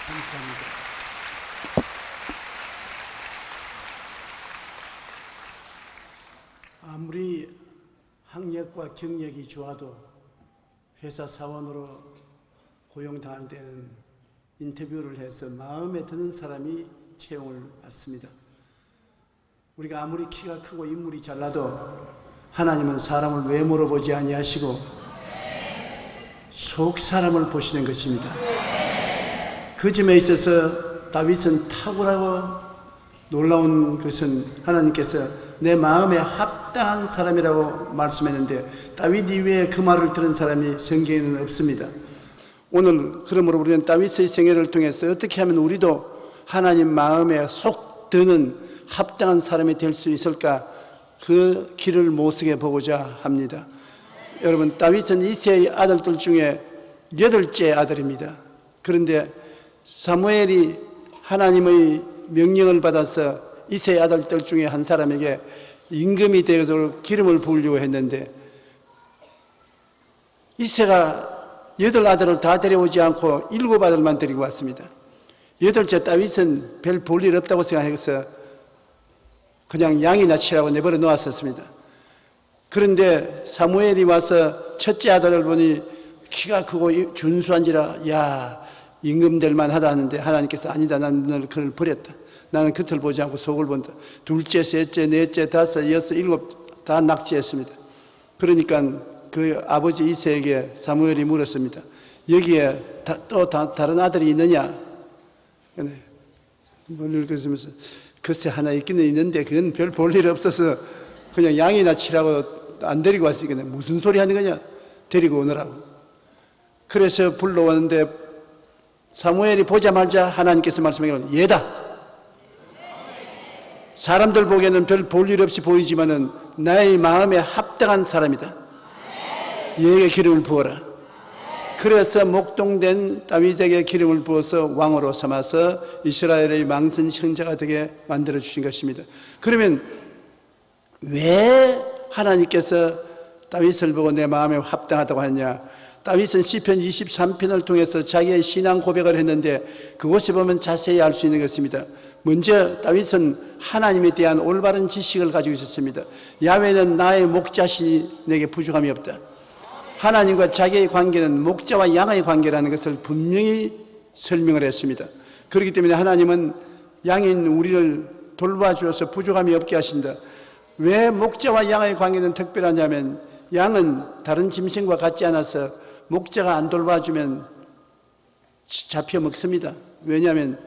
감사합니다. 아무리 학력과 경력이 좋아도 회사 사원으로 고용당할 때는 인터뷰를 해서 마음에 드는 사람이 채용을 받습니다. 우리가 아무리 키가 크고 인물이 잘나도 하나님은 사람을 외모로 보지 아니하시고 속 사람을 보시는 것입니다. 그 점에 있어서 다윗은 탁월하고 놀라운 것은 하나님께서 내 마음에 합당한 사람이라고 말씀했는데 다윗 이외에 그 말을 들은 사람이 성경에는 없습니다. 오늘 그러므로 우리는 다윗의 생애를 통해서 어떻게 하면 우리도 하나님 마음에 속 드는 합당한 사람이 될 수 있을까, 그 길을 모색해 보고자 합니다. 여러분, 다윗은 이새의 아들들 중에 8째 아들입니다. 그런데 사무엘이 하나님의 명령을 받아서 이새의 아들들 중에 한 사람에게 임금이 되도록 기름을 부으려고 했는데 이새가 8아들을 다 데려오지 않고 7아들만 데리고 왔습니다. 8째 다윗은 별 볼 일 없다고 생각해서 그냥 양이나 치라고 내버려 놓았었습니다. 그런데 사무엘이 와서 첫째 아들을 보니 키가 크고 준수한지라 야, 임금 될 만하다 하는데 하나님께서 아니다, 나는 너를 그를 버렸다. 나는 겉을 보지 않고 속을 본다. 둘째, 셋째, 넷째, 다섯, 여섯, 일곱 다 낙지했습니다. 그러니까 그 아버지 이새에게 사무엘이 물었습니다. 여기에 또 다른 아들이 있느냐? 뭘 읽으면서 글쎄 하나 있기는 있는데 그건 별 볼 일 없어서 그냥 양이나 치라고 안 데리고 왔으니까 무슨 소리 하는 거냐? 데리고 오느라고. 그래서 불러왔는데 사무엘이 보자마자 하나님께서 말씀하기를 얘다. 사람들 보기에는 별 볼 일 없이 보이지만은 나의 마음에 합당한 사람이다. 얘에게 기름을 부어라. 그래서 목동된 다윗에게 기름을 부어서 왕으로 삼아서 이스라엘의 망선 형제가 되게 만들어 주신 것입니다. 그러면 왜 하나님께서 다윗을 보고 내 마음에 합당하다고 하냐? 다윗은 시편 23편을 통해서 자기의 신앙 고백을 했는데 그곳에 보면 자세히 알 수 있는 것입니다. 먼저 다윗은 하나님에 대한 올바른 지식을 가지고 있었습니다. 야훼는 나의 목자시니 내게 부족함이 없다. 하나님과 자기의 관계는 목자와 양의 관계라는 것을 분명히 설명을 했습니다. 그렇기 때문에 하나님은 양인 우리를 돌봐주어서 부족함이 없게 하신다. 왜 목자와 양의 관계는 특별하냐면 양은 다른 짐승과 같지 않아서 목자가 안 돌봐주면 잡혀 먹습니다. 왜냐하면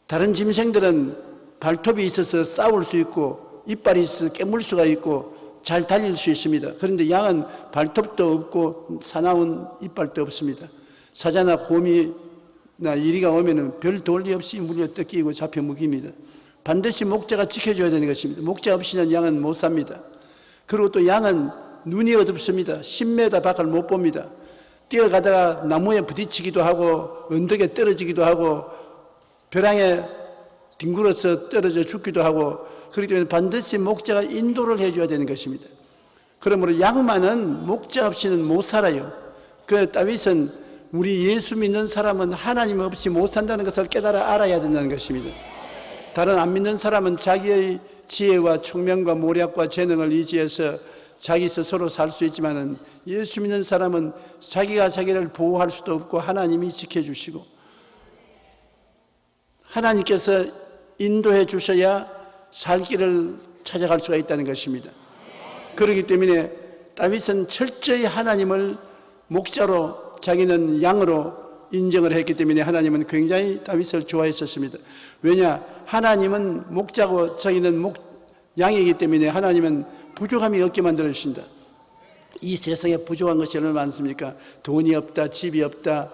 다른 짐승들은 발톱이 있어서 싸울 수 있고 이빨이 있어서 깨물 수가 있고 잘 달릴 수 있습니다. 그런데 양은 발톱도 없고 사나운 이빨도 없습니다. 사자나 곰이나 이리가 오면은 별 도리 없이 물려 뜯기고 잡혀 먹입니다. 반드시 목자가 지켜줘야 되는 것입니다. 목자 없이는 양은 못 삽니다. 그리고 또 양은 눈이 어둡습니다. 10m 밖을 못 봅니다. 뛰어가다가 나무에 부딪히기도 하고 언덕에 떨어지기도 하고 벼랑에 뒹굴어서 떨어져 죽기도 하고 그렇기 때문에 반드시 목자가 인도를 해줘야 되는 것입니다. 그러므로 양만은 목자 없이는 못 살아요. 그 다윗은 우리 예수 믿는 사람은 하나님 없이 못 산다는 것을 깨달아 알아야 된다는 것입니다. 다른 안 믿는 사람은 자기의 지혜와 총명과 모략과 재능을 의지해서 자기 스스로 살 수 있지만은 예수 믿는 사람은 자기가 자기를 보호할 수도 없고 하나님이 지켜주시고 하나님께서 인도해 주셔야 살 길을 찾아갈 수가 있다는 것입니다. 그렇기 때문에 다윗은 철저히 하나님을 목자로 자기는 양으로 인정을 했기 때문에 하나님은 굉장히 다윗을 좋아했었습니다. 왜냐? 하나님은 목자고 자기는 양이기 때문에 하나님은 부족함이 없게 만들어 주신다. 이 세상에 부족한 것이 얼마나 많습니까? 돈이 없다, 집이 없다,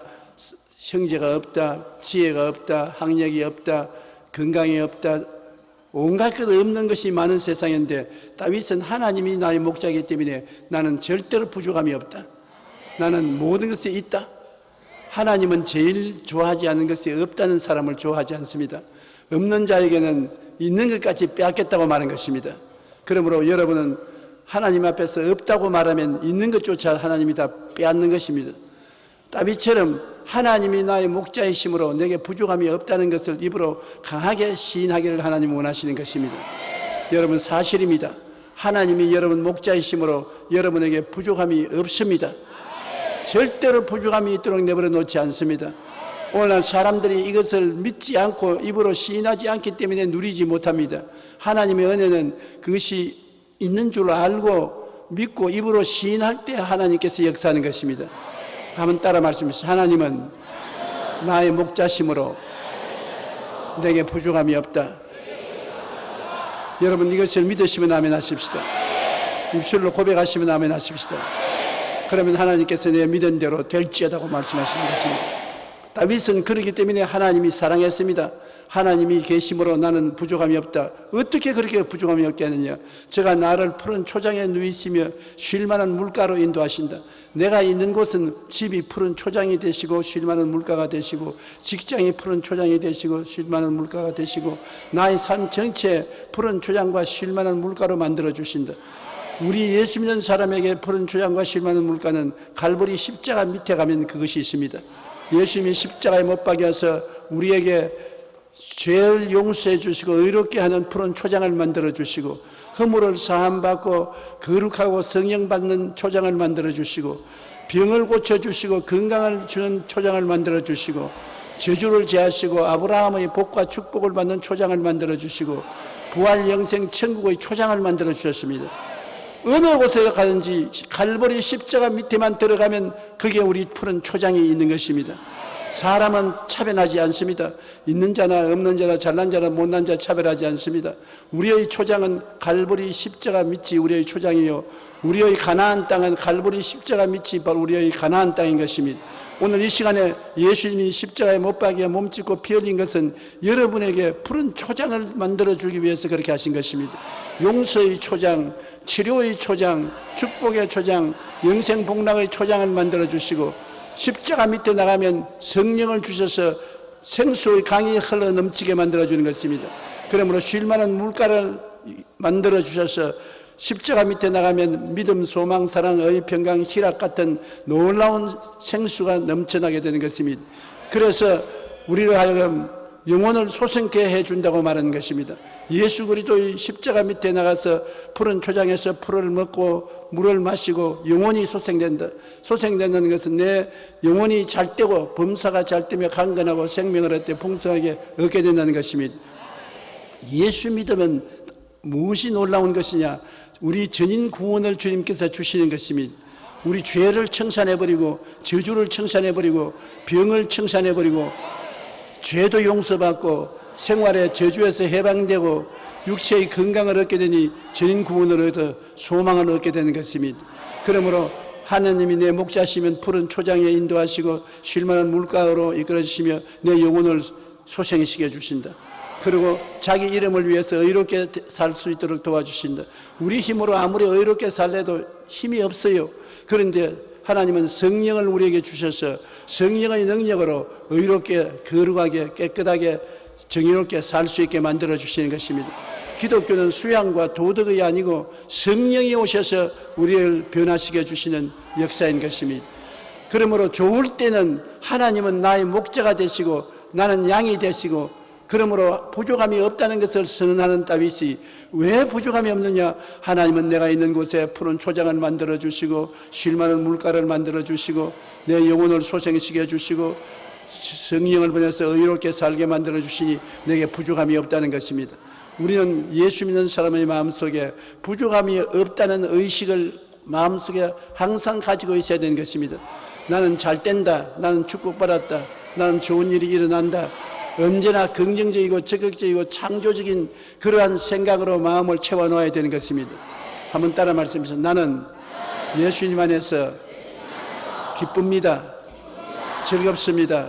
형제가 없다, 지혜가 없다, 학력이 없다, 건강이 없다, 온갖 것 없는 것이 많은 세상인데 다윗은 하나님이 나의 목자이기 때문에 나는 절대로 부족함이 없다. 나는 모든 것이 있다. 하나님은 제일 좋아하지 않는 것이 없다는 사람을 좋아하지 않습니다. 없는 자에게는 있는 것까지 빼앗겠다고 말한 것입니다. 그러므로 여러분은 하나님 앞에서 없다고 말하면 있는 것조차 하나님이 다 빼앗는 것입니다. 다윗처럼 하나님이 나의 목자이심으로 내게 부족함이 없다는 것을 입으로 강하게 시인하기를 하나님 원하시는 것입니다. 여러분, 사실입니다. 하나님이 여러분 목자이심으로 여러분에게 부족함이 없습니다. 절대로 부족함이 있도록 내버려 놓지 않습니다. 오늘날 사람들이 이것을 믿지 않고 입으로 시인하지 않기 때문에 누리지 못합니다. 하나님의 은혜는 그것이 있는 줄 알고 믿고 입으로 시인할 때 하나님께서 역사하는 것입니다. 한번 따라 말씀하시죠. 하나님은 나의 목자심으로 내게 부족함이 없다. 여러분, 이것을 믿으시면 아멘 하십시다. 입술로 고백하시면 아멘 하십시다. 그러면 하나님께서 내 믿은 대로 될지어다고 말씀하시는 것입니다. 다윗은 그렇기 때문에 하나님이 사랑했습니다. 하나님이 계심으로 나는 부족함이 없다. 어떻게 그렇게 부족함이 없게 하느냐? 제가 나를 푸른 초장에 누이시며 쉴 만한 물가로 인도하신다. 내가 있는 곳은 집이 푸른 초장이 되시고 쉴 만한 물가가 되시고, 직장이 푸른 초장이 되시고 쉴 만한 물가가 되시고, 나의 삶 전체 푸른 초장과 쉴 만한 물가로 만들어 주신다. 우리 예수 믿는 사람에게 푸른 초장과 쉴 만한 물가는 갈보리 십자가 밑에 가면 그것이 있습니다. 예수님이 십자가에 못 박여서 우리에게 죄를 용서해 주시고 의롭게 하는 푸른 초장을 만들어 주시고, 허물을 사함받고 거룩하고 성령 받는 초장을 만들어 주시고, 병을 고쳐 주시고 건강을 주는 초장을 만들어 주시고, 저주를 제하시고 아브라함의 복과 축복을 받는 초장을 만들어 주시고, 부활 영생 천국의 초장을 만들어 주셨습니다. 어느 곳에 가든지 갈보리 십자가 밑에만 들어가면 그게 우리 푸른 초장이 있는 것입니다. 사람은 차별하지 않습니다. 있는 자나 없는 자나 잘난 자나 못난 자 차별하지 않습니다. 우리의 초장은 갈보리 십자가 밑이 우리의 초장이요, 우리의 가나안 땅은 갈보리 십자가 밑이 바로 우리의 가나안 땅인 것입니다. 오늘 이 시간에 예수님이 십자가에 못 박여 몸짓고 피 흘린 것은 여러분에게 푸른 초장을 만들어주기 위해서 그렇게 하신 것입니다. 용서의 초장, 치료의 초장, 축복의 초장, 영생복락의 초장을 만들어주시고, 십자가 밑에 나가면 성령을 주셔서 생수의 강이 흘러 넘치게 만들어주는 것입니다. 그러므로 쉴 만한 물가를 만들어주셔서 십자가 밑에 나가면 믿음, 소망, 사랑, 의, 평강, 희락 같은 놀라운 생수가 넘쳐나게 되는 것입니다. 그래서 우리를 하여금 영혼을 소생케 해준다고 말하는 것입니다. 예수 그리스도의 십자가 밑에 나가서 푸른 초장에서 풀을 먹고 물을 마시고 영혼이 소생된다. 소생된다는 것은 내 영혼이 잘 되고 범사가 잘 되며 강건하고 생명을 얻되 풍성하게 얻게 된다는 것입니다. 예수 믿으면 무엇이 놀라운 것이냐? 우리 전인 구원을 주님께서 주시는 것입니다. 우리 죄를 청산해버리고 저주를 청산해버리고 병을 청산해버리고 죄도 용서받고 생활의 저주에서 해방되고 육체의 건강을 얻게 되니 전인 구원을 얻어 소망을 얻게 되는 것입니다. 그러므로 하나님이 내 목자시면 푸른 초장에 인도하시고 쉴 만한 물가로 이끌어주시며 내 영혼을 소생시켜 주신다. 그리고 자기 이름을 위해서 의롭게 살 수 있도록 도와주신다. 우리 힘으로 아무리 의롭게 살래도 힘이 없어요. 그런데 하나님은 성령을 우리에게 주셔서 성령의 능력으로 의롭게 거룩하게 깨끗하게 정의롭게 살 수 있게 만들어 주시는 것입니다. 기독교는 수양과 도덕이 아니고 성령이 오셔서 우리를 변화시켜 주시는 역사인 것입니다. 그러므로 좋을 때는 하나님은 나의 목자가 되시고 나는 양이 되시고, 그러므로 부족함이 없다는 것을 선언하는 다윗이 왜 부족함이 없느냐? 하나님은 내가 있는 곳에 푸른 초장을 만들어 주시고 쉴 만한 물가를 만들어 주시고 내 영혼을 소생시켜 주시고 성령을 보내서 의롭게 살게 만들어 주시니 내게 부족함이 없다는 것입니다. 우리는 예수 믿는 사람의 마음속에 부족함이 없다는 의식을 마음속에 항상 가지고 있어야 되는 것입니다. 나는 잘 된다, 나는 축복받았다, 나는 좋은 일이 일어난다. 언제나 긍정적이고 적극적이고 창조적인 그러한 생각으로 마음을 채워놓아야 되는 것입니다. 한번 따라 말씀하세요. 나는 예수님 안에서 기쁩니다. 즐겁습니다.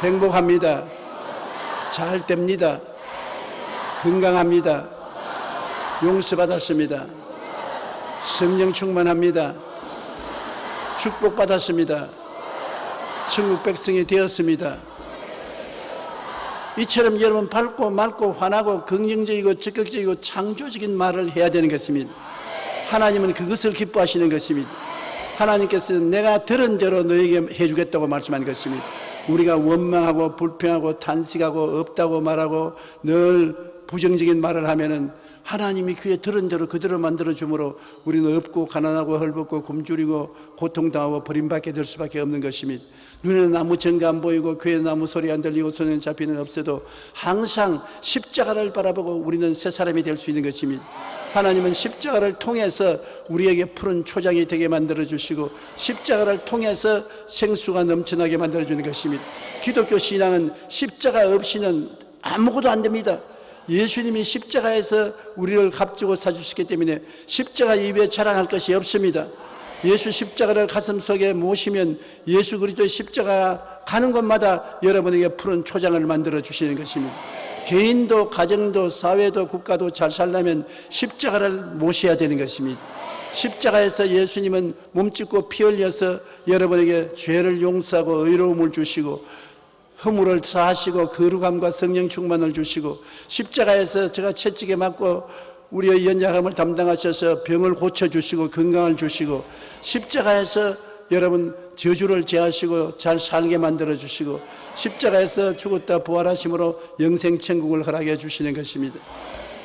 행복합니다. 잘 됩니다. 건강합니다. 용서받았습니다. 성령 충만합니다. 축복받았습니다. 천국 백성이 되었습니다. 이처럼 여러분 밝고 맑고 환하고 긍정적이고 적극적이고 창조적인 말을 해야 되는 것입니다. 하나님은 그것을 기뻐하시는 것입니다. 하나님께서는 내가 들은 대로 너에게 해주겠다고 말씀한 것입니다. 우리가 원망하고 불평하고 탄식하고 없다고 말하고 늘 부정적인 말을 하면은 하나님이 그의 들은 대로 그대로 만들어주므로 우리는 없고 가난하고 헐벗고 굶주리고 고통당하고 버림받게 될 수밖에 없는 것입니다. 눈에는 아무 증거 안 보이고 귀에는 아무 소리 안 들리고 손에는 잡히는 없어도 항상 십자가를 바라보고 우리는 새 사람이 될 수 있는 것입니다. 하나님은 십자가를 통해서 우리에게 푸른 초장이 되게 만들어주시고 십자가를 통해서 생수가 넘쳐나게 만들어주는 것입니다. 기독교 신앙은 십자가 없이는 아무것도 안 됩니다. 예수님이 십자가에서 우리를 값주고 사주셨기 때문에 십자가 이외에 자랑할 것이 없습니다. 예수 십자가를 가슴속에 모시면 예수 그리스도의 십자가 가는 곳마다 여러분에게 푸른 초장을 만들어 주시는 것입니다. 개인도 가정도 사회도 국가도 잘 살려면 십자가를 모셔야 되는 것입니다. 십자가에서 예수님은 몸짓고 피 흘려서 여러분에게 죄를 용서하고 의로움을 주시고 허물을 사하시고 거룩함과 성령 충만을 주시고 십자가에서 제가 채찍에 맞고 우리의 연약함을 담당하셔서 병을 고쳐주시고 건강을 주시고 십자가에서 여러분 저주를 제하시고 잘 살게 만들어 주시고 십자가에서 죽었다 부활하심으로 영생 천국을 허락해 주시는 것입니다.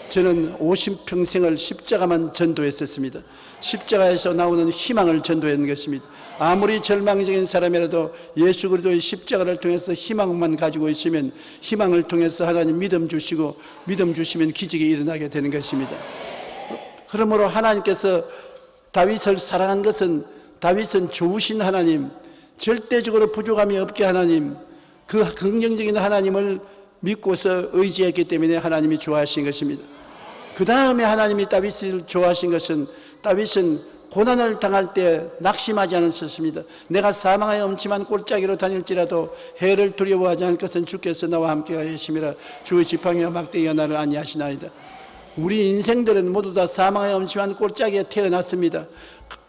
저는 50평생을 십자가만 전도했었습니다. 십자가에서 나오는 희망을 전도했는 것입니다. 아무리 절망적인 사람이라도 예수 그리스도의 십자가를 통해서 희망만 가지고 있으면 희망을 통해서 하나님 믿음 주시고 믿음 주시면 기적이 일어나게 되는 것입니다. 그러므로 하나님께서 다윗을 사랑한 것은 다윗은 좋으신 하나님, 절대적으로 부족함이 없게 하나님, 그 긍정적인 하나님을 믿고서 의지했기 때문에 하나님이 좋아하신 것입니다. 그 다음에 하나님이 다윗을 좋아하신 것은 다윗은 고난을 당할 때 낙심하지 않으셨습니다. 내가 사망의 엄침한 골짜기로 다닐지라도 해를 두려워하지 않을 것은 주께서 나와 함께 하심이라. 주의 지팡이와 막대기가 나를 안위하시나이다. 우리 인생들은 모두 다 사망의 엄침한 골짜기에 태어났습니다.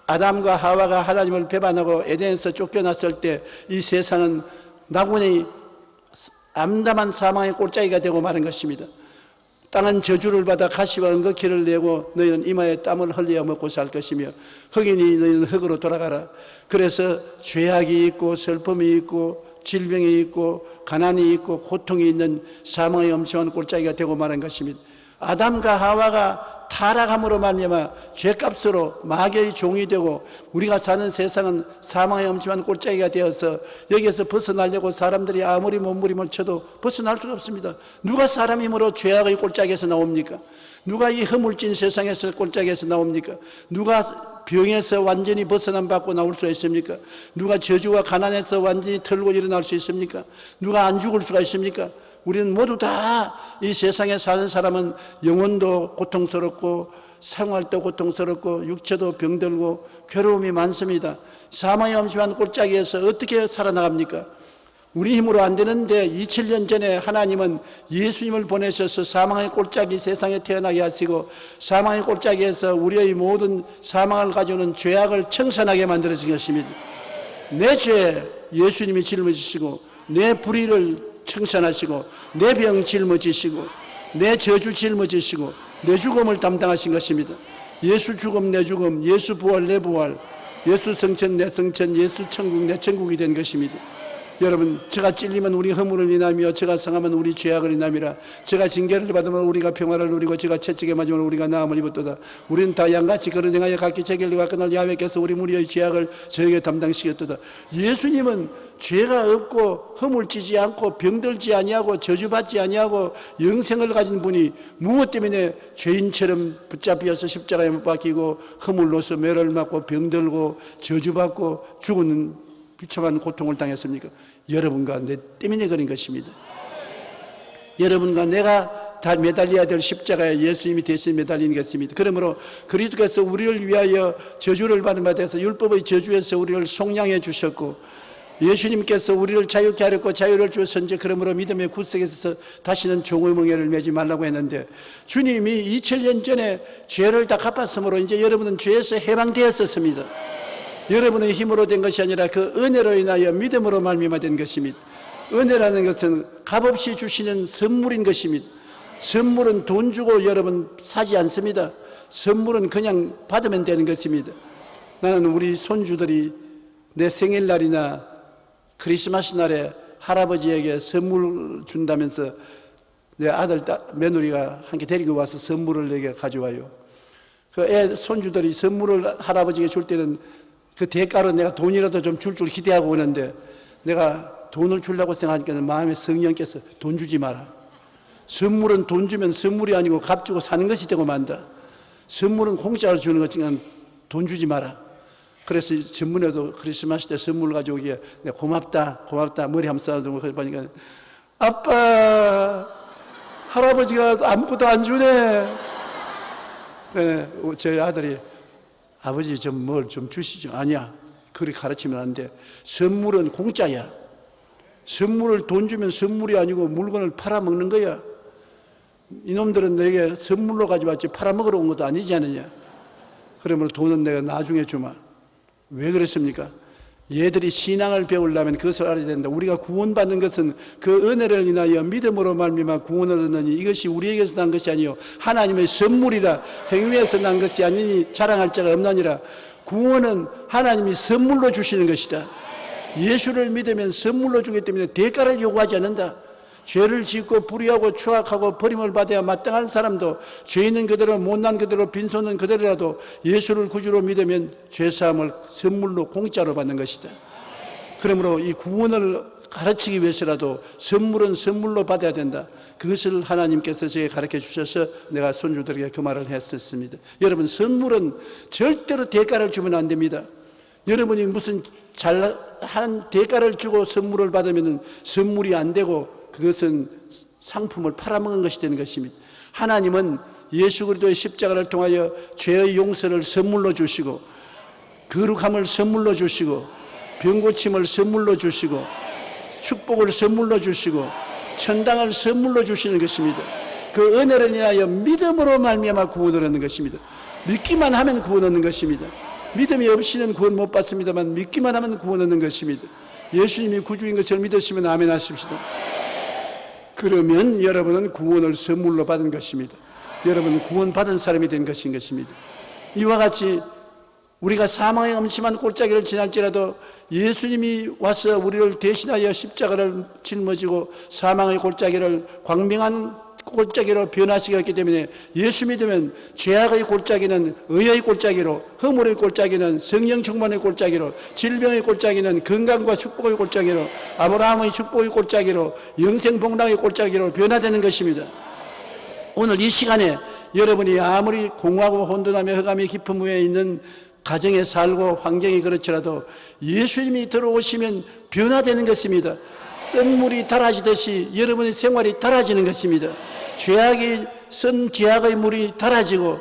아담과 하와가 하나님을 배반하고 에덴에서 쫓겨났을 때 이 세상은 낙원이 암담한 사망의 골짜기가 되고 마는 것입니다. 땅은 저주를 받아 가시와 은거키를 내고 너희는 이마에 땀을 흘려 먹고 살 것이며 흑인이 너희는 흙으로 돌아가라. 그래서 죄악이 있고 슬픔이 있고 질병이 있고 가난이 있고 고통이 있는 사망의 엄청난 골짜기가 되고 마는 것입니다. 아담과 하와가 타락함으로 말미암아 죄값으로 마귀의 종이 되고 우리가 사는 세상은 사망의 엄침한 골짜기가 되어서 여기에서 벗어나려고 사람들이 아무리 몸부림을 쳐도 벗어날 수가 없습니다. 누가 사람 힘으로 죄악의 골짜기에서 나옵니까? 누가 이 허물진 세상에서 골짜기에서 나옵니까? 누가 병에서 완전히 벗어남 받고 나올 수 있습니까? 누가 저주와 가난에서 완전히 털고 일어날 수 있습니까? 누가 안 죽을 수가 있습니까? 우리는 모두 다 이 세상에 사는 사람은 영혼도 고통스럽고 생활도 고통스럽고 육체도 병들고 괴로움이 많습니다. 사망의 엄침한 골짜기에서 어떻게 살아나갑니까? 우리 힘으로 안 되는데 2000년 전에 하나님은 예수님을 보내셔서 사망의 골짜기 세상에 태어나게 하시고 사망의 골짜기에서 우리의 모든 사망을 가져오는 죄악을 청산하게 만들어 주셨습니다. 내 죄 예수님이 짊어지시고 내 불의를 청산하시고 내 병 짊어지시고 내 저주 짊어지시고 내 죽음을 담당하신 것입니다. 예수 죽음 내 죽음, 예수 부활 내 부활, 예수 성천 내 성천, 예수 천국 내 천국이 된 것입니다. 여러분, 제가 찔리면 우리 허물을 인하며 제가 상하면 우리 죄악을 인함이라. 제가 징계를 받으면 우리가 평화를 누리고 제가 채찍에 맞으면 우리가 나음을 입었도다. 우리는 다 양같이 그런 행하여 각기 책임을 그날 야훼께서 우리 무리의 죄악을 저에게 담당시켰도다. 예수님은 죄가 없고 허물지지 않고 병들지 아니하고 저주받지 아니하고 영생을 가진 분이 무엇 때문에 죄인처럼 붙잡혀서 십자가에 못 박히고 허물로서 매를 맞고 병들고 저주받고 죽는 비참한 고통을 당했습니까? 여러분과 내 때문에 그런 것입니다. 여러분과 내가 다 매달려야 될 십자가에 예수님이 대신 매달리는 것입니다. 그러므로 그리스도께서 우리를 위하여 저주를 받은 바 돼서 율법의 저주에서 우리를 속량해 주셨고 예수님께서 우리를 자유케 하렸고 자유를 주셨은지 그러므로 믿음의 구석에서 다시는 종의 멍에를 매지 말라고 했는데 주님이 2000년 전에 죄를 다 갚았으므로 이제 여러분은 죄에서 해방되었었습니다. 여러분의 힘으로 된 것이 아니라 그 은혜로 인하여 믿음으로 말미암아 것입니다. 은혜라는 것은 값없이 주시는 선물인 것입니다. 선물은 돈 주고 여러분 사지 않습니다. 선물은 그냥 받으면 되는 것입니다. 나는 우리 손주들이 내 생일날이나 크리스마스 날에 할아버지에게 선물 준다면서 내 아들, 며느리가 함께 데리고 와서 선물을 내게 가져와요. 그 손주들이 선물을 할아버지에게 줄 때는 그 대가로 내가 돈이라도 좀 줄 기대하고 오는데, 내가 돈을 주려고 생각하니까 마음에 성이 엉켜서 돈 주지 마라. 선물은 돈 주면 선물이 아니고 값 주고 사는 것이 되고 만다. 선물은 공짜로 주는 것이지만 돈 주지 마라. 그래서 전문에도 크리스마스 때 선물 가져오기에 내가 고맙다 머리 한번 쌓아두고 보니까, 아빠 할아버지가 아무것도 안 주네. 저희 아들이, 아버지 좀 뭘 좀 주시죠. 아니야, 그렇게 가르치면 안 돼. 선물은 공짜야. 선물을 돈 주면 선물이 아니고 물건을 팔아먹는 거야. 이놈들은 내게 선물로 가져왔지 팔아먹으러 온 것도 아니지 않느냐. 그러므로 돈은 내가 나중에 주마. 왜 그렇습니까? 얘들이 신앙을 배우려면 그것을 알아야 된다. 우리가 구원받는 것은 그 은혜를 인하여 믿음으로 말미암아 구원을 얻느니 이것이 우리에게서 난 것이 아니요 하나님의 선물이라. 행위에서 난 것이 아니니 자랑할 자가 없나니라. 구원은 하나님이 선물로 주시는 것이다. 예수를 믿으면 선물로 주기 때문에 대가를 요구하지 않는다. 죄를 짓고 불의하고 추악하고 버림을 받아야 마땅한 사람도 죄 있는 그대로 못난 그대로 빈손은 그대로라도 예수를 구주로 믿으면 죄사함을 선물로 공짜로 받는 것이다. 그러므로 이 구원을 가르치기 위해서라도 선물은 선물로 받아야 된다. 그것을 하나님께서 제게 가르쳐 주셔서 내가 손주들에게 그 말을 했었습니다. 여러분, 선물은 절대로 대가를 주면 안 됩니다. 여러분이 무슨 잘한 대가를 주고 선물을 받으면 선물이 안 되고 그것은 상품을 팔아먹은 것이 되는 것입니다. 하나님은 예수 그리스도의 십자가를 통하여 죄의 용서를 선물로 주시고, 거룩함을 선물로 주시고, 병고침을 선물로 주시고, 축복을 선물로 주시고, 천당을 선물로 주시는 것입니다. 그 은혜를 인하여 믿음으로 말미암아 구원을 얻는 것입니다. 믿기만 하면 구원 얻는 것입니다. 믿음이 없이는 구원 못 받습니다만 믿기만 하면 구원 얻는 것입니다. 예수님이 구주인 것을 믿으시면 아멘 하십시다. 그러면 여러분은 구원을 선물로 받은 것입니다. 여러분은 구원받은 사람이 된 것인 것입니다. 이와 같이 우리가 사망의 음침한 골짜기를 지날지라도 예수님이 와서 우리를 대신하여 십자가를 짊어지고 사망의 골짜기를 광명한 골짜기로 변화시켰기 때문에 예수 믿으면 죄악의 골짜기는 의의 골짜기로, 허물의 골짜기는 성령 충만의 골짜기로, 질병의 골짜기는 건강과 축복의 골짜기로, 아브라함의 축복의 골짜기로, 영생 복락의 골짜기로 변화되는 것입니다. 오늘 이 시간에 여러분이 아무리 공허하고 혼돈하며 흑암의 깊은 후에 있는 가정에 살고 환경이 그렇지라도 예수님이 들어오시면 변화되는 것입니다. 썩물이 달아지듯이 여러분의 생활이 달아지는 것입니다. 죄악이 쓴 죄악의 물이 달아지고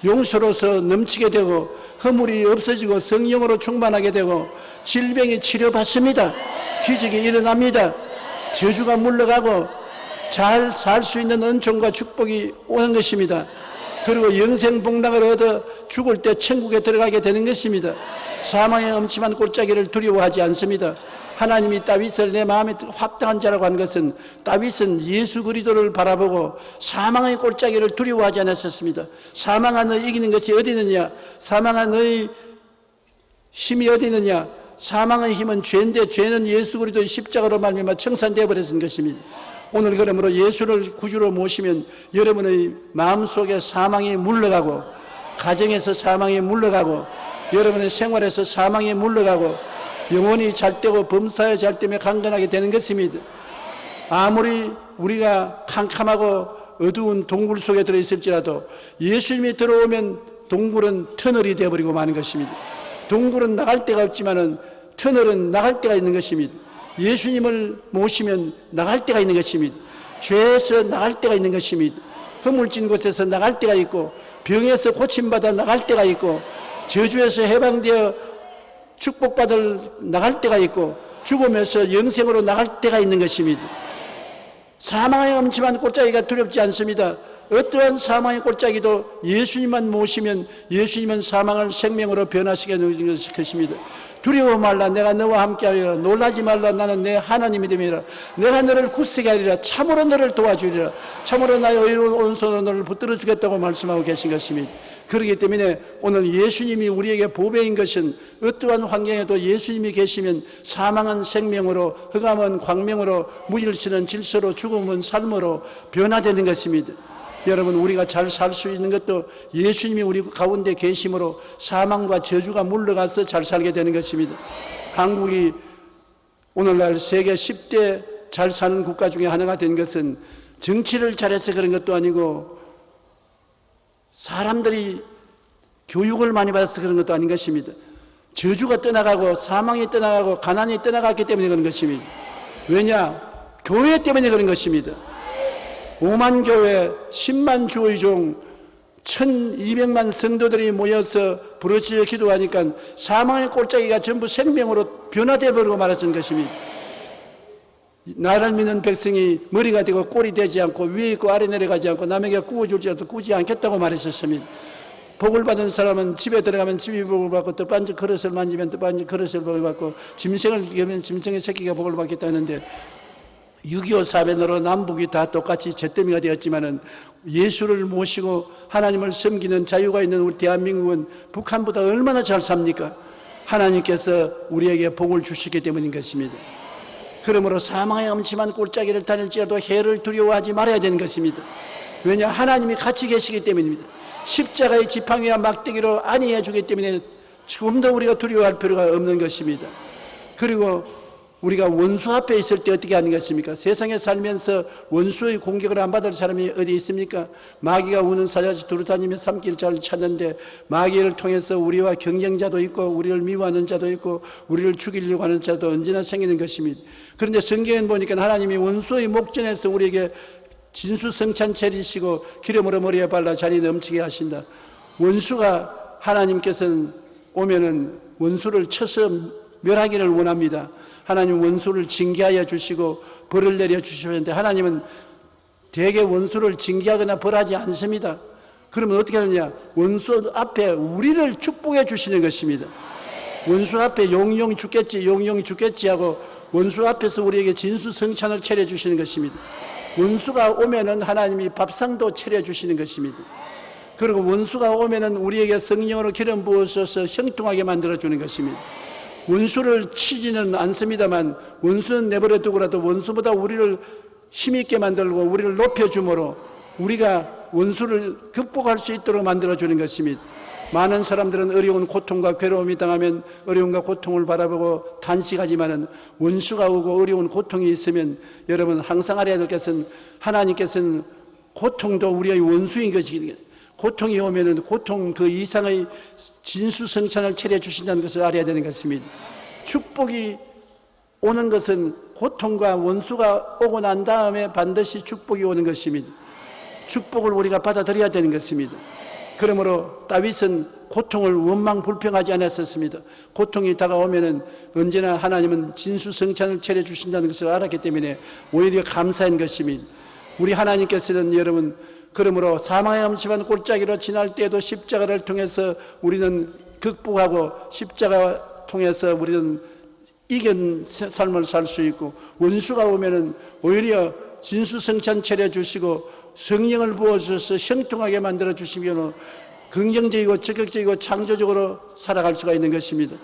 용서로서 넘치게 되고 허물이 없어지고 성령으로 충만하게 되고 질병이 치료받습니다. 기적이 일어납니다. 저주가 물러가고 잘 살 수 있는 은총과 축복이 오는 것입니다. 그리고 영생 복락을 얻어 죽을 때 천국에 들어가게 되는 것입니다. 사망의 엄침한 골짜기를 두려워하지 않습니다. 하나님이 다윗을 내 마음에 합당한 자라고 한 것은 다윗은 예수 그리스도를 바라보고 사망의 골짜기를 두려워하지 않았었습니다. 사망아 너 이기는 것이 어디 있느냐? 사망아 너의 힘이 어디 있느냐? 사망의 힘은 죄인데 죄는 예수 그리스도의 십자가로 말미암아 청산되어 버렸은 것입니다. 오늘 그러므로 예수를 구주로 모시면 여러분의 마음속에 사망이 물러가고 가정에서 사망이 물러가고 여러분의 생활에서 사망이 물러가고 영혼이 잘되고 범사에 잘되며 강건하게 되는 것입니다. 아무리 우리가 캄캄하고 어두운 동굴 속에 들어있을지라도 예수님이 들어오면 동굴은 터널이 되어버리고 마는 것입니다. 동굴은 나갈 데가 없지만은 터널은 나갈 데가 있는 것입니다. 예수님을 모시면 나갈 데가 있는 것입니다. 죄에서 나갈 데가 있는 것입니다. 허물진 곳에서 나갈 데가 있고 병에서 고침받아 나갈 데가 있고 저주에서 해방되어 축복받을 나갈 때가 있고 죽음에서 영생으로 나갈 때가 있는 것입니다. 사망의 엄침한 골짜기가 두렵지 않습니다. 어떠한 사망의 골짜기도 예수님만 모시면 예수님은 사망을 생명으로 변화시켜 놓으신 것입니다. 두려워 말라, 내가 너와 함께하리라. 놀라지 말라, 나는 내 하나님이 됨이라. 내가 너를 굳세게 하리라. 참으로 너를 도와주리라. 참으로 나의 의로운 오른손으로 너를 붙들어 주겠다고 말씀하고 계신 것입니다. 그렇기 때문에 오늘 예수님이 우리에게 보배인 것은 어떠한 환경에도 예수님이 계시면 사망은 생명으로, 흑암은 광명으로, 무질서는 질서로, 죽음은 삶으로 변화되는 것입니다. 여러분, 우리가 잘 살 수 있는 것도 예수님이 우리 가운데 계심으로 사망과 저주가 물러가서 잘 살게 되는 것입니다. 한국이 오늘날 세계 10대 잘 사는 국가 중에 하나가 된 것은 정치를 잘해서 그런 것도 아니고 사람들이 교육을 많이 받아서 그런 것도 아닌 것입니다. 저주가 떠나가고 사망이 떠나가고 가난이 떠나갔기 때문에 그런 것입니다. 왜냐? 교회 때문에 그런 것입니다. 5만 교회, 10만 주의종, 1200만 성도들이 모여서 부르짖어 기도하니까 사망의 골짜기가 전부 생명으로 변화되어 버리고 말았던 것입니다. 나를 믿는 백성이 머리가 되고 꼴이 되지 않고 위에 있고 아래 내려가지 않고 남에게 구워줄지라도 구지 않겠다고 말했었습니다. 복을 받은 사람은 집에 들어가면 집이 복을 받고 떡반지 그릇을 만지면 떡반지 그릇을 복을 받고 짐승을 이기면 짐승의 새끼가 복을 받겠다 하는데 6.25 사변으로 남북이 다 똑같이 잿더미가 되었지만은 예수를 모시고 하나님을 섬기는 자유가 있는 우리 대한민국은 북한보다 얼마나 잘 삽니까? 하나님께서 우리에게 복을 주시기 때문인 것입니다. 그러므로 사망의 엄침한 골짜기를 다닐지라도 해를 두려워하지 말아야 되는 것입니다. 왜냐? 하나님이 같이 계시기 때문입니다. 십자가의 지팡이와 막대기로 안위해 주기 때문에 조금 더 우리가 두려워할 필요가 없는 것입니다. 그리고 우리가 원수 앞에 있을 때 어떻게 하는 것입니까? 세상에 살면서 원수의 공격을 안 받을 사람이 어디 있습니까? 마귀가 우는 사자같이 두루다니며 삼킬 자를 찾는데 마귀를 통해서 우리와 경쟁자도 있고 우리를 미워하는 자도 있고 우리를 죽이려고 하는 자도 언제나 생기는 것입니다. 그런데 성경에 보니까 하나님이 원수의 목전에서 우리에게 진수성찬 차리시고 기름으로 머리에 발라 잔이 넘치게 하신다. 원수가 하나님께서는 오면은 원수를 쳐서 멸하기를 원합니다. 하나님 원수를 징계하여 주시고 벌을 내려 주시는데 하나님은 대개 원수를 징계하거나 벌하지 않습니다. 그러면 어떻게 하느냐? 원수 앞에 우리를 축복해 주시는 것입니다. 원수 앞에 용용 죽겠지 용용 죽겠지 하고 원수 앞에서 우리에게 진수성찬을 차려 주시는 것입니다. 원수가 오면은 하나님이 밥상도 차려 주시는 것입니다. 그리고 원수가 오면은 우리에게 성령으로 기름 부으셔서 형통하게 만들어 주는 것입니다. 원수를 치지는 않습니다만 원수는 내버려 두고라도 원수보다 우리를 힘있게 만들고 우리를 높여주므로 우리가 원수를 극복할 수 있도록 만들어주는 것입니다. 많은 사람들은 어려운 고통과 괴로움이 당하면 어려움과 고통을 바라보고 탄식하지만은 원수가 오고 어려운 고통이 있으면 여러분 항상 알아야 될 것은 하나님께서는 고통도 우리의 원수인 것이기 고통이 오면은 고통 그 이상의 진수성찬을 차려 주신다는 것을 알아야 되는 것입니다. 축복이 오는 것은 고통과 원수가 오고 난 다음에 반드시 축복이 오는 것입니다. 축복을 우리가 받아들여야 되는 것입니다. 그러므로 다윗은 고통을 원망 불평하지 않았었습니다. 고통이 다가오면은 언제나 하나님은 진수성찬을 차려 주신다는 것을 알았기 때문에 오히려 감사한 것입니다. 우리 하나님께서는 여러분 그러므로 사망의 엄침한 골짜기로 지날 때에도 십자가를 통해서 우리는 극복하고 십자가 통해서 우리는 이긴 삶을 살 수 있고 원수가 오면은 오히려 진수성찬 차려 주시고 성령을 부어주셔서 형통하게 만들어 주시면 긍정적이고 적극적이고 창조적으로 살아갈 수가 있는 것입니다.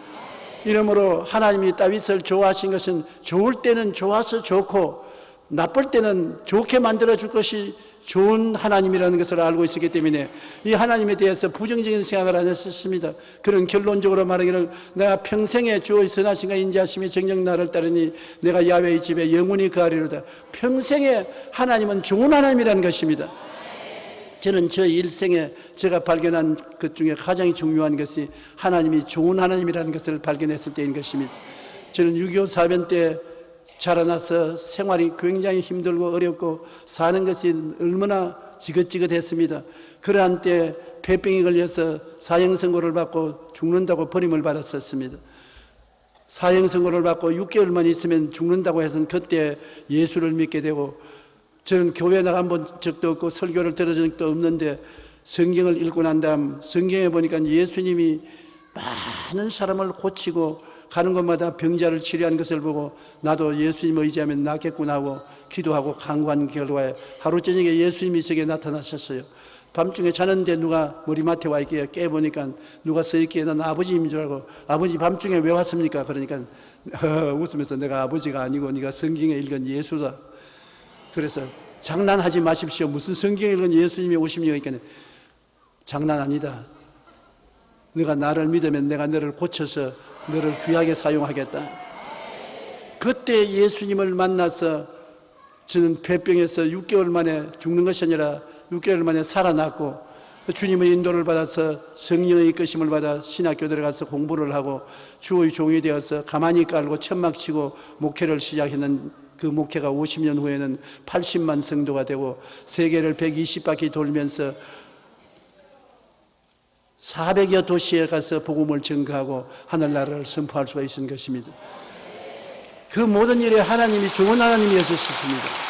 이러므로 하나님이 다윗을 좋아하신 것은 좋을 때는 좋아서 좋고 나쁠 때는 좋게 만들어 줄 것이 좋은 하나님이라는 것을 알고 있었기 때문에 이 하나님에 대해서 부정적인 생각을 안 했었습니다. 그런 결론적으로 말하기를 내가 평생에 주의 선하심과 인자하심이 정녕 나를 따르니 내가 야훼의 집에 영원히 거하리로다. 평생에 하나님은 좋은 하나님이라는 것입니다. 저는 저 일생에 제가 발견한 것 중에 가장 중요한 것이 하나님이 좋은 하나님이라는 것을 발견했을 때인 것입니다. 저는 6.25 사변 때 자라나서 생활이 굉장히 힘들고 어렵고 사는 것이 얼마나 지긋지긋했습니다. 그러한 때 폐병이 걸려서 사형선고를 받고 죽는다고 버림을 받았었습니다. 사형선고를 받고 6개월만 있으면 죽는다고 해서 그때 예수를 믿게 되고 저는 교회 나가본 적도 없고 설교를 들어준 적도 없는데 성경을 읽고 난 다음 성경에 보니까 예수님이 많은 사람을 고치고 가는 곳마다 병자를 치료한 것을 보고 나도 예수님 의지하면 낫겠구나 하고 기도하고 간구한 결과에 하루 저녁에 예수님이 제게 나타나셨어요. 밤중에 자는데 누가 머리맡에 와 있기에 깨보니까 누가 서 있기에 난 아버지인 줄 알고 아버지 밤중에 왜 왔습니까? 그러니까 웃으면서 내가 아버지가 아니고 네가 성경에 읽은 예수다. 그래서 장난하지 마십시오. 무슨 성경에 읽은 예수님이 오십니까? 그러니까 장난 아니다. 네가 나를 믿으면 내가 너를 고쳐서 너를 귀하게 사용하겠다. 그때 예수님을 만나서 저는 폐병에서 6개월 만에 죽는 것이 아니라 6개월 만에 살아났고 주님의 인도를 받아서 성령의 이끄심을 받아 신학교 들어가서 공부를 하고 주의 종이 되어서 가만히 깔고 천막 치고 목회를 시작했는 그 목회가 50년 후에는 80만 성도가 되고 세계를 120바퀴 돌면서 400여 도시에 가서 복음을 전가하고 하늘나라를 선포할 수가 있는 것입니다. 그 모든 일에 하나님이 좋은 하나님이었습니다.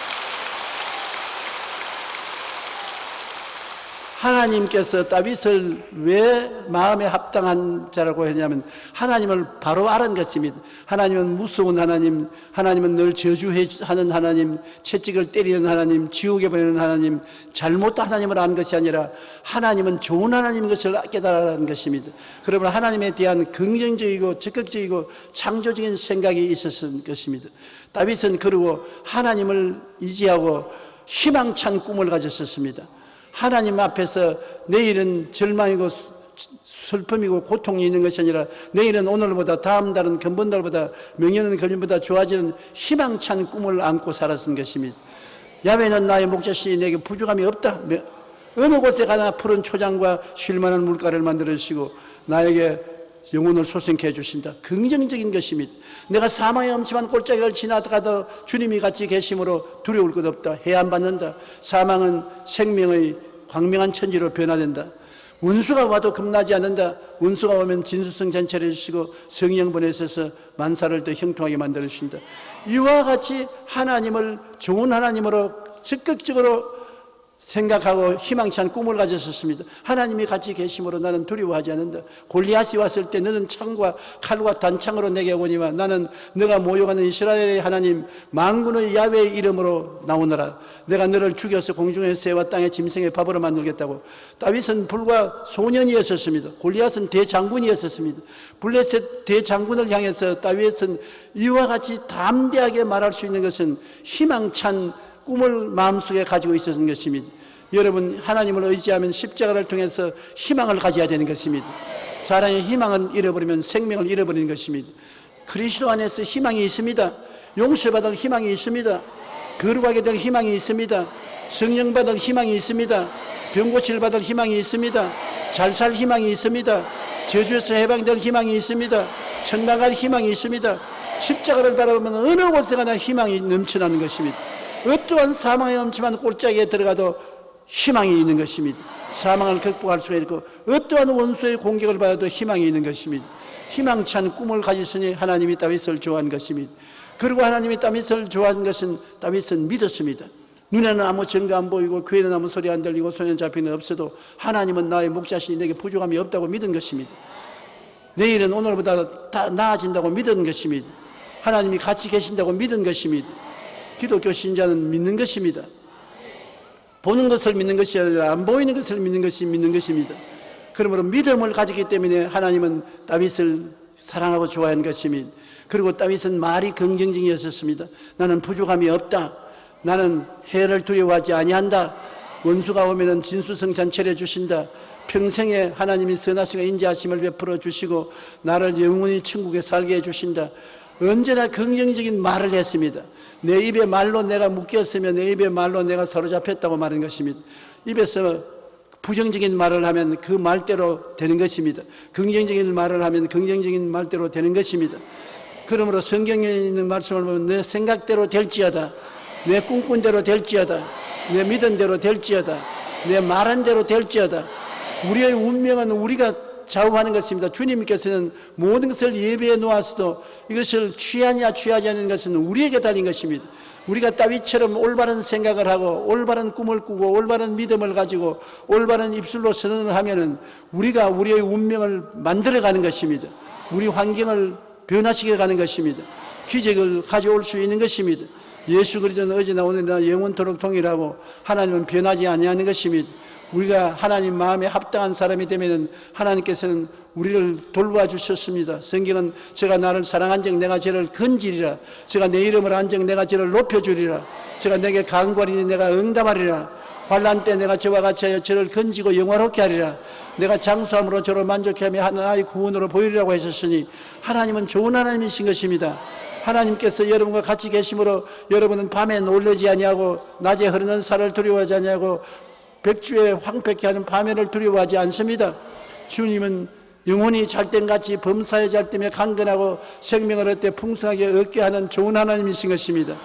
하나님께서 다윗을 왜 마음에 합당한 자라고 했냐면 하나님을 바로 알은 것입니다. 하나님은 무서운 하나님, 하나님은 늘 저주하는 하나님, 채찍을 때리는 하나님, 지옥에 보내는 하나님, 잘못된 하나님을 안 것이 아니라 하나님은 좋은 하나님인 것을 깨달아라는 것입니다. 그러면 하나님에 대한 긍정적이고 적극적이고 창조적인 생각이 있었을 것입니다. 다윗은 그리고 하나님을 의지하고 희망찬 꿈을 가졌었습니다. 하나님 앞에서 내일은 절망이고 슬픔이고 고통이 있는 것이 아니라 내일은 오늘보다 다음 달은 근본달보다 명예는 근본보다 좋아지는 희망찬 꿈을 안고 살았던 것입니다. 야훼는 나의 목자시니 내게 부족함이 없다. 어느 곳에 가나 푸른 초장과 쉴만한 물가를 만들어 주시고 나에게 영혼을 소생케 해주신다. 긍정적인 것입니다. 내가 사망의 엄침한 골짜기를 지나가도 주님이 같이 계심으로 두려울 것 없다. 해안받는다. 사망은 생명의 광명한 천지로 변화된다. 원수가 와도 겁나지 않는다. 원수가 오면 진수성 잔치를 해주시고 성령 보내셔서 만사를 더 형통하게 만들어 주신다. 이와 같이 하나님을 좋은 하나님으로 적극적으로 생각하고 희망찬 꿈을 가졌었습니다. 하나님이 같이 계심으로 나는 두려워하지 않는다. 골리앗이 왔을 때 너는 창과 칼과 단창으로 내게 오니와 나는 너가 모욕하는 이스라엘의 하나님 만군의 야훼의 이름으로 나오너라. 내가 너를 죽여서 공중의 새와 땅의 짐승의 밥으로 만들겠다고. 다윗은 불과 소년이었었습니다. 골리앗은 대장군이었었습니다. 블레셋 대장군을 향해서 다윗은 이와 같이 담대하게 말할 수 있는 것은 희망찬 꿈을 마음속에 가지고 있었던 것입니다. 여러분, 하나님을 의지하면 십자가를 통해서 희망을 가져야 되는 것입니다. 사람의 희망을 잃어버리면 생명을 잃어버리는 것입니다. 그리스도 안에서 희망이 있습니다. 용서받을 희망이 있습니다. 거룩하게 될 희망이 있습니다. 성령 받을 희망이 있습니다. 병 고칠 받을 희망이 있습니다. 잘 살 희망이 있습니다. 저주에서 해방될 희망이 있습니다. 천당 갈 희망이 있습니다. 십자가를 바라보면 어느 곳에 가나 희망이 넘쳐나는 것입니다. 어떠한 사망의 엄침한 골짜기에 들어가도 희망이 있는 것입니다. 사망을 극복할 수가 있고 어떠한 원수의 공격을 받아도 희망이 있는 것입니다. 희망찬 꿈을 가졌으니 하나님이 다윗을 좋아한 것입니다. 그리고 하나님이 다윗을 좋아한 것은 다윗은 믿었습니다. 눈에는 아무 증거 안 보이고 귀에는 아무 소리 안 들리고 손에는 잡히는 없어도 하나님은 나의 목자시니 내게 부족함이 없다고 믿은 것입니다. 내일은 오늘보다 다 나아진다고 믿은 것입니다. 하나님이 같이 계신다고 믿은 것입니다. 기독교 신자는 믿는 것입니다. 보는 것을 믿는 것이 아니라 안 보이는 것을 믿는 것이 믿는 것입니다. 그러므로 믿음을 가지기 때문에 하나님은 다윗을 사랑하고 좋아한 것입니다. 그리고 다윗은 말이 긍정적이었습니다. 나는 부족함이 없다. 나는 해를 두려워하지 아니한다. 원수가 오면은 진수성 잔치를 해주신다. 평생에 하나님이 선하시고 인자하심을 베풀어 주시고 나를 영원히 천국에 살게 해주신다. 언제나 긍정적인 말을 했습니다. 내 입의 말로 내가 묶였으면 내 입의 말로 내가 사로잡혔다고 말하는 것입니다. 입에서 부정적인 말을 하면 그 말대로 되는 것입니다. 긍정적인 말을 하면 긍정적인 말대로 되는 것입니다. 그러므로 성경에 있는 말씀을 보면 내 생각대로 될지어다. 내 꿈꾼 대로 될지어다. 내 믿은 대로 될지어다. 내 말한 대로 될지어다. 우리의 운명은 우리가 좌우하는 것입니다. 주님께서는 모든 것을 예배해 놓았어도 이것을 취하냐 취하지 않는 것은 우리에게 달린 것입니다. 우리가 다윗처럼 올바른 생각을 하고 올바른 꿈을 꾸고 올바른 믿음을 가지고 올바른 입술로 선언을 하면은 우리가 우리의 운명을 만들어가는 것입니다. 우리 환경을 변화시켜 가는 것입니다. 기적을 가져올 수 있는 것입니다. 예수 그리스도는 어제나 오늘이나 영원토록 동일하고 하나님은 변하지 아니하는 것입니다. 우리가 하나님 마음에 합당한 사람이 되면 하나님께서는 우리를 돌봐주셨습니다. 성경은 제가 나를 사랑한 적 내가 저를 건지리라. 제가 내 이름을 한 적 내가 저를 높여주리라. 제가 내게 간구하리니 내가 응답하리라. 환난 때 내가 저와 같이 하여 저를 건지고 영화롭게 하리라. 내가 장수함으로 저를 만족케 하며 하나의 구원으로 보이리라고 하셨으니 하나님은 좋은 하나님이신 것입니다. 하나님께서 여러분과 같이 계심으로 여러분은 밤에 놀라지 아니하고 낮에 흐르는 살을 두려워하지 아니하고 백주에 황폐케 하는 파멸을 두려워하지 않습니다. 주님은 영혼이 잘된같이 범사에 잘되며 강건하고 생명을 얻되 풍성하게 얻게 하는 좋은 하나님이신 것입니다.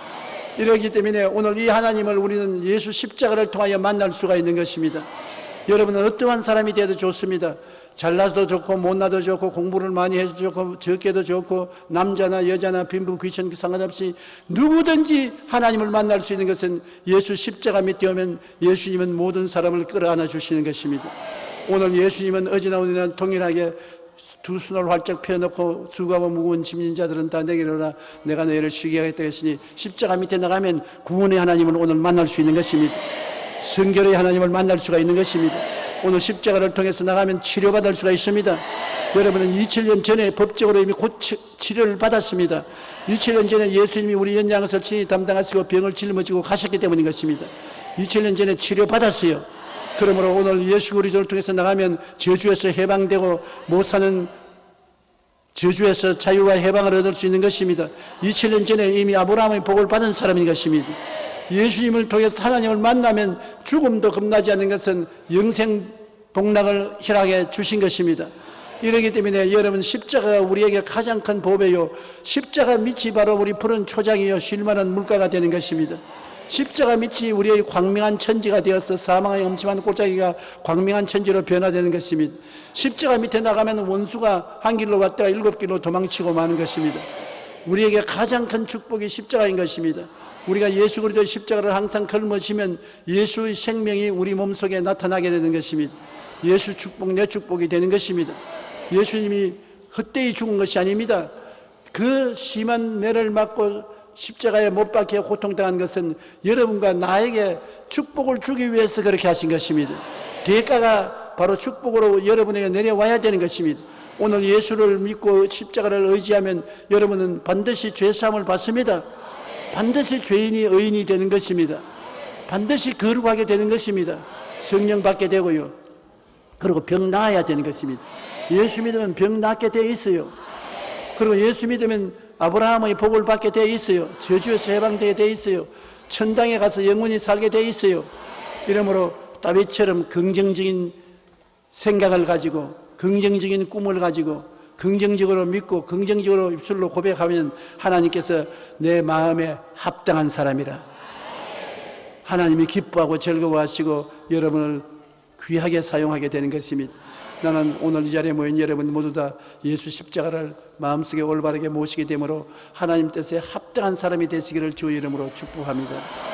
이러기 때문에 오늘 이 하나님을 우리는 예수 십자가를 통하여 만날 수가 있는 것입니다. 여러분은 어떠한 사람이 되어도 좋습니다. 잘나도 좋고 못나도 좋고 공부를 많이 해도 좋고 적게도 좋고 남자나 여자나 빈부 귀천 상관없이 누구든지 하나님을 만날 수 있는 것은 예수 십자가 밑에 오면 예수님은 모든 사람을 끌어안아 주시는 것입니다. 오늘 예수님은 어제나 오늘이나 동일하게 두 손을 활짝 펴놓고 수고하고 무거운 짐진 자들은 다 내게로 오라 내가 너희를 쉬게 하겠다 했으니 십자가 밑에 나가면 구원의 하나님을 오늘 만날 수 있는 것입니다. 성결의 하나님을 만날 수가 있는 것입니다. 오늘 십자가를 통해서 나가면 치료받을 수가 있습니다. 여러분은 2000년 전에 법적으로 이미 곧 치료를 받았습니다. 2000년 전에 예수님이 우리 연장을 친히 담당하시고 병을 짊어지고 가셨기 때문인 것입니다. 2000년 전에 치료받았어요. 그러므로 오늘 예수 그리스도를 통해서 나가면 저주에서 해방되고 못 사는 저주에서 자유와 해방을 얻을 수 있는 것입니다. 2000년 전에 이미 아브라함의 복을 받은 사람인 것입니다. 예수님을 통해서 하나님을 만나면 죽음도 겁나지 않는 것은 영생 복락을 희락해 주신 것입니다. 이러기 때문에 여러분 십자가가 우리에게 가장 큰 보배요 십자가 밑이 바로 우리 푸른 초장이요 쉴만한 물가가 되는 것입니다. 십자가 밑이 우리의 광명한 천지가 되어서 사망의 엄침한 골짜기가 광명한 천지로 변화되는 것입니다. 십자가 밑에 나가면 원수가 한 길로 왔다가 7길로 도망치고 마는 것입니다. 우리에게 가장 큰 축복이 십자가인 것입니다. 우리가 예수 그리스도의 십자가를 항상 걸머시면 예수의 생명이 우리 몸속에 나타나게 되는 것입니다. 예수 축복 내 축복이 되는 것입니다. 예수님이 헛되이 죽은 것이 아닙니다. 그 심한 매를 맞고 십자가에 못 박혀 고통당한 것은 여러분과 나에게 축복을 주기 위해서 그렇게 하신 것입니다. 대가가 바로 축복으로 여러분에게 내려와야 되는 것입니다. 오늘 예수를 믿고 십자가를 의지하면 여러분은 반드시 죄사함을 받습니다. 반드시 죄인이 의인이 되는 것입니다. 반드시 거룩하게 되는 것입니다. 성령 받게 되고요. 그리고 병 나아야 되는 것입니다. 예수 믿으면 병 낫게 되어 있어요. 그리고 예수 믿으면 아브라함의 복을 받게 되어 있어요. 저주에서 해방되게 되어 있어요. 천당에 가서 영원히 살게 되어 있어요. 이러므로 다윗처럼 긍정적인 생각을 가지고 긍정적인 꿈을 가지고 긍정적으로 믿고 긍정적으로 입술로 고백하면 하나님께서 내 마음에 합당한 사람이라 하나님이 기뻐하고 즐거워하시고 여러분을 귀하게 사용하게 되는 것입니다. 나는 오늘 이 자리에 모인 여러분 모두 다 예수 십자가를 마음속에 올바르게 모시게 되므로 하나님 뜻에 합당한 사람이 되시기를 주의 이름으로 축복합니다.